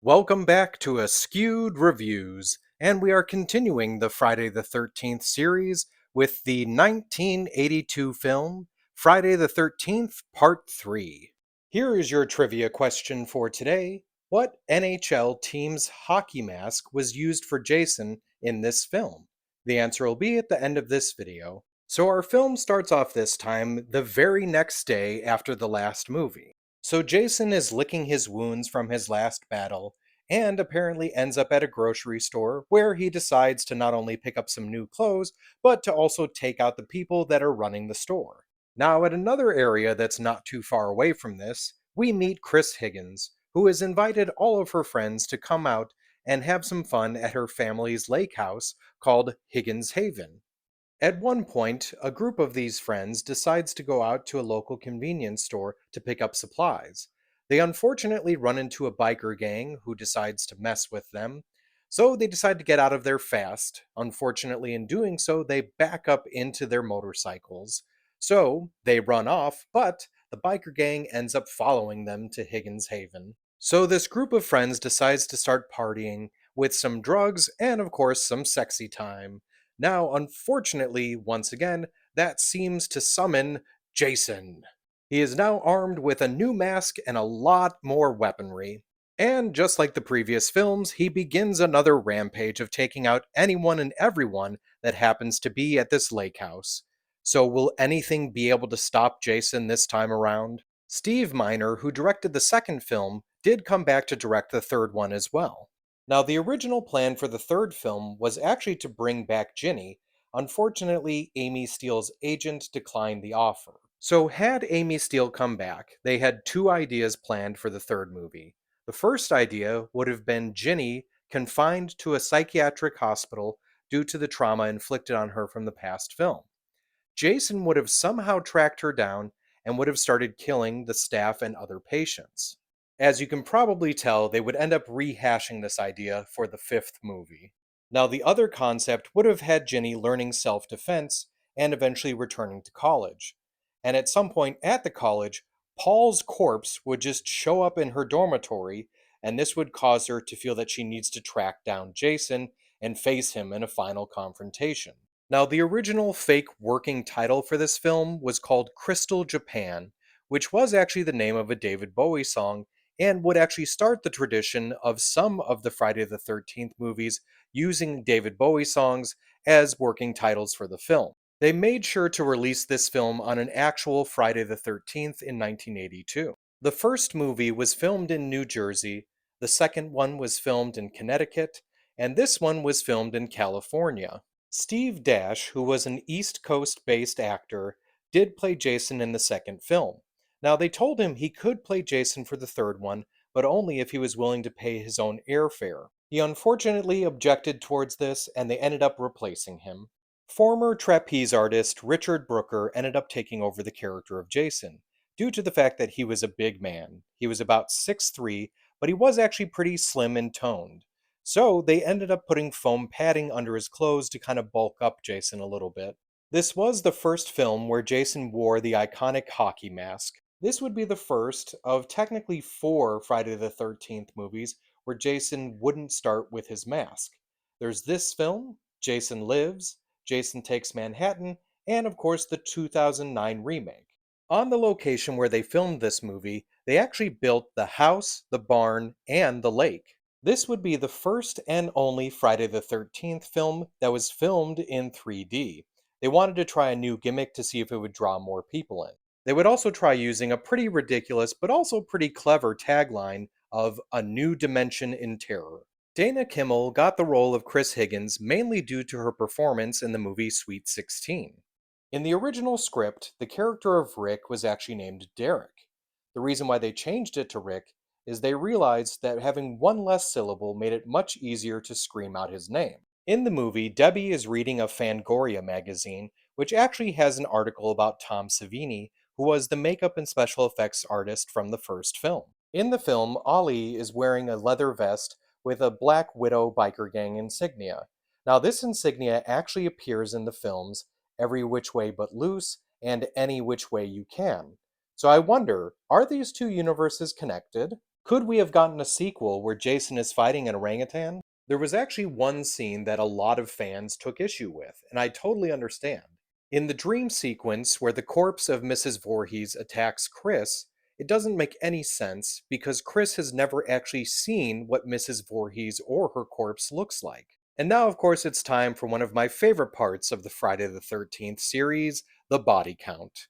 Welcome back to Askewed Reviews, and we are continuing the Friday the 13th series with the 1982 film Friday the 13th Part 3. Here is your trivia question for today. What NHL team's hockey mask was used for Jason in this film? The answer will be at the end of this video. So our film starts off this time the very next day after the last movie. So Jason is licking his wounds from his last battle and apparently ends up at a grocery store where he decides to not only pick up some new clothes, but to also take out the people that are running the store. Now, at another area that's not too far away from this, we meet Chris Higgins, who has invited all of her friends to come out and have some fun at her family's lake house called Higgins Haven. At one point, a group of these friends decides to go out to a local convenience store to pick up supplies. They unfortunately run into a biker gang who decides to mess with them, so they decide to get out of there fast. Unfortunately, in doing so, they back up into their motorcycles. So they run off, but the biker gang ends up following them to Higgins Haven. So this group of friends decides to start partying with some drugs and, of course, some sexy time. Now, unfortunately, once again, that seems to summon Jason. He is now armed with a new mask and a lot more weaponry. And just like the previous films, he begins another rampage of taking out anyone and everyone that happens to be at this lake house. So, will anything be able to stop Jason this time around? Steve Miner, who directed the second film, did come back to direct the third one as well. Now, the original plan for the third film was actually to bring back Ginny. Unfortunately, Amy Steele's agent declined the offer. So, had Amy Steele come back, they had two ideas planned for the third movie. The first idea would have been Ginny confined to a psychiatric hospital due to the trauma inflicted on her from the past film. Jason would have somehow tracked her down and would have started killing the staff and other patients. As you can probably tell, they would end up rehashing this idea for the fifth movie. Now, the other concept would have had Ginny learning self defense and eventually returning to college. And at some point at the college, Paul's corpse would just show up in her dormitory, and this would cause her to feel that she needs to track down Jason and face him in a final confrontation. Now, the original fake working title for this film was called Crystal Japan, which was actually the name of a David Bowie song and would actually start the tradition of some of the Friday the 13th movies using David Bowie songs as working titles for the film. They made sure to release this film on an actual Friday the 13th in 1982. The first movie was filmed in New Jersey, the second one was filmed in Connecticut, and this one was filmed in California. Steve Dash, who was an East Coast based actor, did play Jason in the second film. Now, they told him he could play Jason for the third one, but only if he was willing to pay his own airfare. He unfortunately objected towards this, and they ended up replacing him. Former trapeze artist Richard Brooker ended up taking over the character of Jason, due to the fact that he was a big man. He was about 6'3", but he was actually pretty slim and toned. So they ended up putting foam padding under his clothes to kind of bulk up Jason a little bit. This was the first film where Jason wore the iconic hockey mask. This would be the first of technically four Friday the 13th movies where Jason wouldn't start with his mask. There's this film, Jason Lives, Jason Takes Manhattan, and of course the 2009 remake. On the location where they filmed this movie, they actually built the house, the barn, and the lake. This would be the first and only Friday the 13th film that was filmed in 3D. They wanted to try a new gimmick to see if it would draw more people in. They would also try using a pretty ridiculous but also pretty clever tagline of a new dimension in terror. Dana Kimmel got the role of Chris Higgins mainly due to her performance in the movie Sweet 16. In the original script, the character of Rick was actually named Derek. The reason why they changed it to Rick is they realized that having one less syllable made it much easier to scream out his name. In the movie, Debbie is reading a Fangoria magazine, which actually has an article about Tom Savini, who was the makeup and special effects artist from the first film. In the film, Ollie is wearing a leather vest with a Black Widow biker gang insignia. Now, this insignia actually appears in the films Every Which Way But Loose and Any Which Way You Can. So I wonder, are these two universes connected? Could we have gotten a sequel where Jason is fighting an orangutan? There was actually one scene that a lot of fans took issue with, and I totally understand. In the dream sequence where the corpse of Mrs. Voorhees attacks Chris, it doesn't make any sense because Chris has never actually seen what Mrs. Voorhees or her corpse looks like. And now, of course, it's time for one of my favorite parts of the Friday the 13th series, the body count.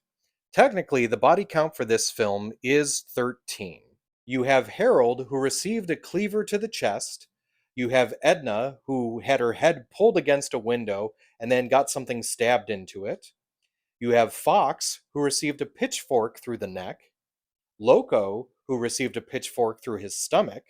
Technically, the body count for this film is 13. You have Harold, who received a cleaver to the chest. You have Edna, who had her head pulled against a window and then got something stabbed into it. You have Fox, who received a pitchfork through the neck. Loco, who received a pitchfork through his stomach.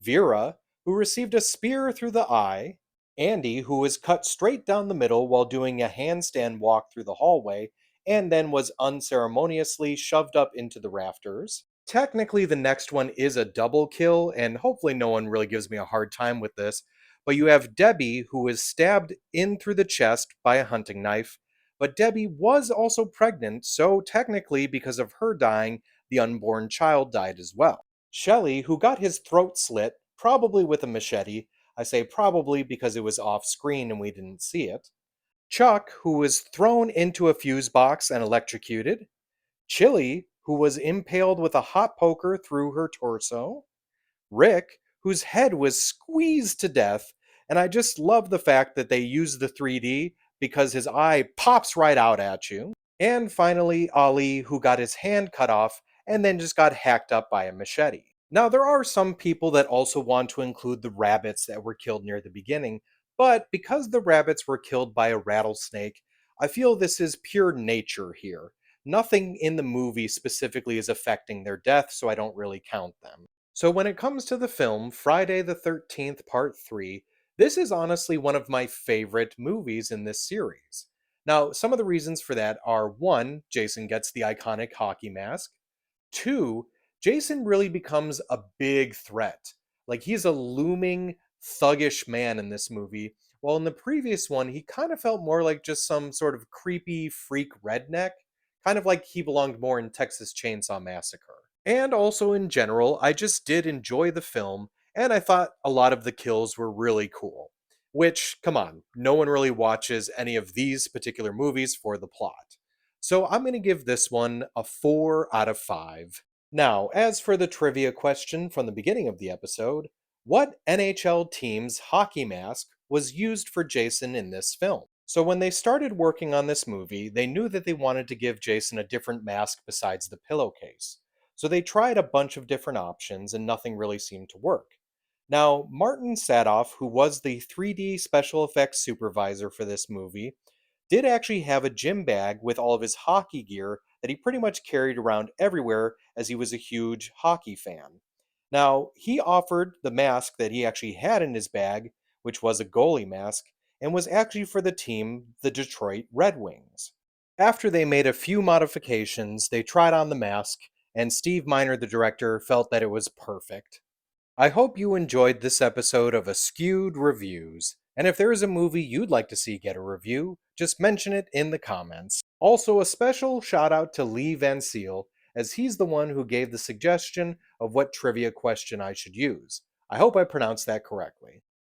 Vera, who received a spear through the eye. Andy, who was cut straight down the middle while doing a handstand walk through the hallway, and then was unceremoniously shoved up into the rafters. Technically, the next one is a double kill, and hopefully, no one really gives me a hard time with this. But you have Debbie, who was stabbed in through the chest by a hunting knife. But Debbie was also pregnant, so technically, because of her dying, the unborn child died as well. Shelley, who got his throat slit, probably with a machete. I say probably because it was off screen and we didn't see it. Chuck, who was thrown into a fuse box and electrocuted. Chili, who was impaled with a hot poker through her torso. Rick, whose head was squeezed to death. And I just love the fact that they use the 3D because his eye pops right out at you. And finally, Ali, who got his hand cut off and then just got hacked up by a machete. Now, there are some people that also want to include the rabbits that were killed near the beginning, but because the rabbits were killed by a rattlesnake, I feel this is pure nature here. Nothing in the movie specifically is affecting their death, so I don't really count them. So when it comes to the film Friday the 13th Part 3, this is honestly one of my favorite movies in this series. Now, some of the reasons for that are: one, Jason gets the iconic hockey mask. Two, Jason really becomes a big threat. Like, he's a looming, thuggish man in this movie, while in the previous one, he kind of felt more like just some sort of creepy freak redneck, kind of like he belonged more in Texas Chainsaw Massacre. And also in general, I just did enjoy the film, and I thought a lot of the kills were really cool. Which, come on, no one really watches any of these particular movies for the plot. So I'm going to give this one a 4 out of 5. Now, as for the trivia question from the beginning of the episode, what NHL team's hockey mask was used for Jason in this film? So when they started working on this movie, they knew that they wanted to give Jason a different mask besides the pillowcase. So they tried a bunch of different options and nothing really seemed to work. Now, Martin Sadoff, who was the 3D special effects supervisor for this movie, did actually have a gym bag with all of his hockey gear that he pretty much carried around everywhere as he was a huge hockey fan. Now, he offered the mask that he actually had in his bag, which was a goalie mask, and was actually for the team, the Detroit Red Wings. After they made a few modifications, they tried on the mask, and Steve Miner, the director, felt that it was perfect. I hope you enjoyed this episode of Askewed Reviews, and if there is a movie you'd like to see get a review, just mention it in the comments. Also, a special shout out to Lee Van Seal, as he's the one who gave the suggestion of what trivia question I should use. I hope I pronounced that correctly.